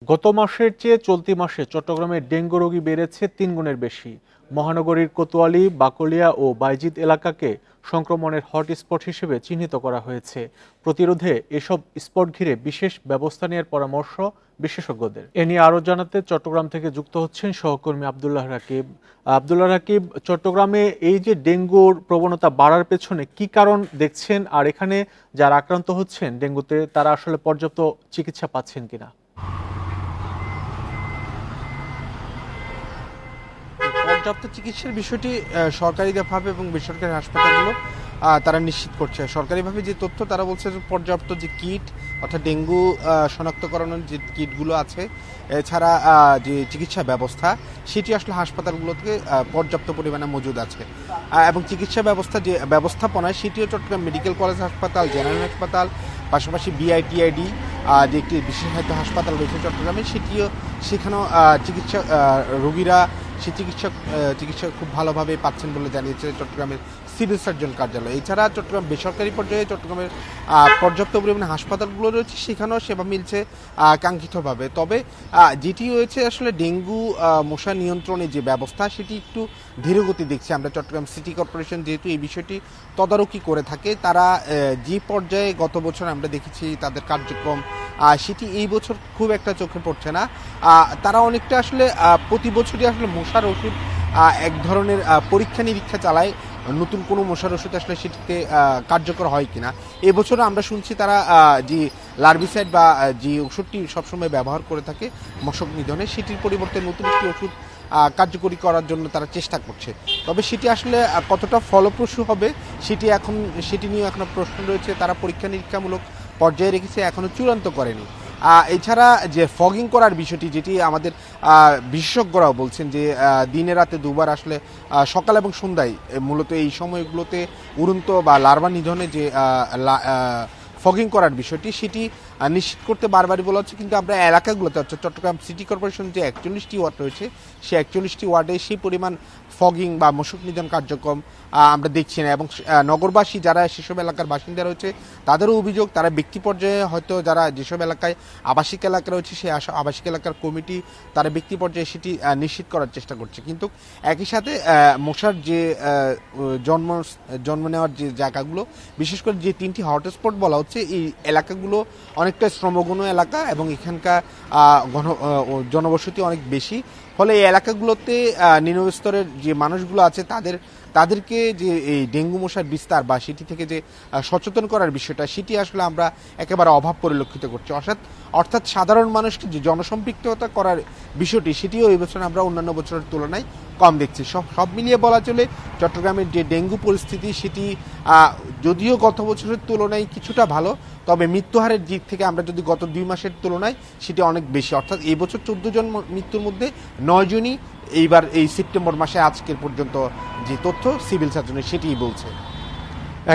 গত মাসের চেয়ে চলতি মাসে চট্টগ্রামে ডেঙ্গু রোগী বেড়েছে ৩ গুণের বেশি। মহানগরীর কোতোয়ালি, বাকলিয়া ও বাইজিদ এলাকাকে সংক্রমণের হটস্পট হিসেবে চিহ্নিত করা হয়েছে। প্রতিরোধে এসব স্পট ঘিরে বিশেষ ব্যবস্থা নেওয়ার পরামর্শ বিশেষজ্ঞদের। এ নিয়ে আরও জানাতে চট্টগ্রাম থেকে যুক্ত হচ্ছেন সহকর্মী আব্দুল্লাহ রাকিব। আব্দুল্লাহ রাকিব, চট্টগ্রামে এই যে ডেঙ্গুর প্রবণতা বাড়ার পেছনে কি কারণ দেখছেন, আর এখানে যারা আক্রান্ত হচ্ছেন ডেঙ্গুতে তারা আসলে পর্যাপ্ত চিকিৎসা পাচ্ছেন কিনা? পর্যাপ্ত চিকিৎসার বিষয়টি সরকারিভাবে এবং বেসরকারি হাসপাতালগুলো তারা নিশ্চিত করছে। সরকারিভাবে যে তথ্য তারা বলছে যে পর্যাপ্ত যে কিট অর্থাৎ ডেঙ্গু শনাক্তকরণের যে কিটগুলো আছে, এছাড়া যে চিকিৎসা ব্যবস্থা সেটি আসলে হাসপাতালগুলোতে পর্যাপ্ত পরিমাণে মজুদ আছে এবং চিকিৎসা ব্যবস্থা যে ব্যবস্থাপনায় সেটিও চট্টগ্রাম মেডিকেল কলেজ হাসপাতাল, জেনারেল হাসপাতাল, পাশাপাশি বিআইটিআইডি যে একটি বিশেষায়িত হাসপাতাল রয়েছে চট্টগ্রামে, সেখানেও চিকিৎসা রোগীরা সে চিকিৎসা খুব ভালোভাবে পাচ্ছেন বলে জানিয়েছে চট্টগ্রামের সিভিল সার্জন কার্যালয়। এছাড়া চট্টগ্রাম বেসরকারি পর্যায়ে চট্টগ্রামের পর্যাপ্ত পরিমাণে হাসপাতালগুলো রয়েছে, সেখানেও সেবা মিলছে কাঙ্ক্ষিতভাবে। তবে যেটি হয়েছে আসলে ডেঙ্গু মশা নিয়ন্ত্রণে যে ব্যবস্থা সেটি একটু ধীরগতি দেখছি আমরা। চট্টগ্রাম সিটি কর্পোরেশন যেহেতু এই বিষয়টি তদারকি করে থাকে, তারা যে পর্যায়ে গত বছর আমরা দেখেছি তাদের কার্যক্রম সেটি এই বছর খুব একটা চোখে পড়ছে না। তারা অনেকটা আসলে প্রতি বছরই আসলে মশার ওষুধ এক ধরনের পরীক্ষা নিরীক্ষা চালায়, নতুন কোনো মশার ওষুধ আসলে সেটিতে কার্যকর হয় কিনা। এবছরও আমরা শুনছি তারা যে লার্ভিসাইড বা যে ওষুধটি সবসময় ব্যবহার করে থাকে মশক নিধনে, সেটির পরিবর্তে নতুন একটি ওষুধ কার্যকরী করার জন্য তারা চেষ্টা করছে। তবে সেটি আসলে কতটা ফলপ্রসূ হবে সেটি নিয়ে এখনো প্রশ্ন রয়েছে। তারা পরীক্ষা নিরীক্ষামূলক পর্যায়ে রেখেছে, এখনো চূড়ান্ত করেনি। এছাড়া যে ফগিং করার বিষয়টি, যেটি আমাদের বিশেষজ্ঞরাও বলছেন যে দিনে রাতে দুবার আসলে সকাল এবং সন্ধ্যায় মূলত এই সময়গুলোতে উড়ন্ত বা লার্ভা নিধনে যে ফগিং করার বিষয়টি সেটি নিশ্চিত করতে বারবারই বলা হচ্ছে। কিন্তু আমরা এলাকাগুলোতে অর্থাৎ চট্টগ্রাম সিটি কর্পোরেশন যে 41টি ওয়ার্ড রয়েছে, সেই 41টি ওয়ার্ডে সেই পরিমাণ ফগিং বা মশক নিধন কার্যক্রম আমরা দেখছি না। এবং নগরবাসী যারা সেসব এলাকার বাসিন্দা রয়েছে তাদেরও অভিযোগ, তারা ব্যক্তি পর্যায়ে হয়তো যারা যেসব এলাকায় আবাসিক এলাকা রয়েছে সেই আবাসিক এলাকার কমিটি তারা ব্যক্তি পর্যায়ে সেটি নিশ্চিত করার চেষ্টা করছে। কিন্তু একই সাথে মশার যে জন্ম নেওয়ার যে জায়গাগুলো, বিশেষ করে যে 3টি হটস্পট বলা হচ্ছে, এই এলাকাগুলো অনেকটা শ্রমঘন এলাকা এবং এখানকার জনবসতি অনেক বেশি। ফলে এই এলাকাগুলোতে নিম্ন স্তরের যে মানুষগুলো আছে তাদেরকে যে এই ডেঙ্গু মশার বিস্তার বা সেটি থেকে যে সচেতন করার বিষয়টা, সেটি আসলে আমরা একেবারে অভাব পরিলক্ষিত করছি। অর্থাৎ সাধারণ মানুষকে যে জনসম্পৃক্ততা করার বিষয়টি, সেটিও এই বছর আমরা অন্যান্য বছরের তুলনায় কম দেখছি। সব মিলিয়ে বলা চলে চট্টগ্রামের যে ডেঙ্গু পরিস্থিতি সেটি যদিও গত বছরের তুলনায় কিছুটা ভালো, তবে মৃত্যুহারের দিক থেকে আমরা যদি গত 2 মাসের তুলনায় সেটি অনেক বেশি। অর্থাৎ এই বছর 14 জন মৃত্যুর মধ্যে 9 জনই এইবার এই সেপ্টেম্বর মাসে আজকের পর্যন্ত যে তথ্য সিভিল সার্জনের সেটিই বলছে।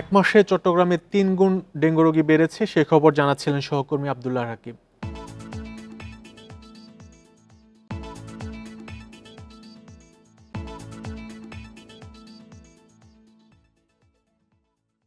এক মাসে চট্টগ্রামে 3 গুণ ডেঙ্গু রোগী বেড়েছে, সে খবর জানাচ্ছিলেন সহকর্মী আব্দুল্লাহ রাকিব।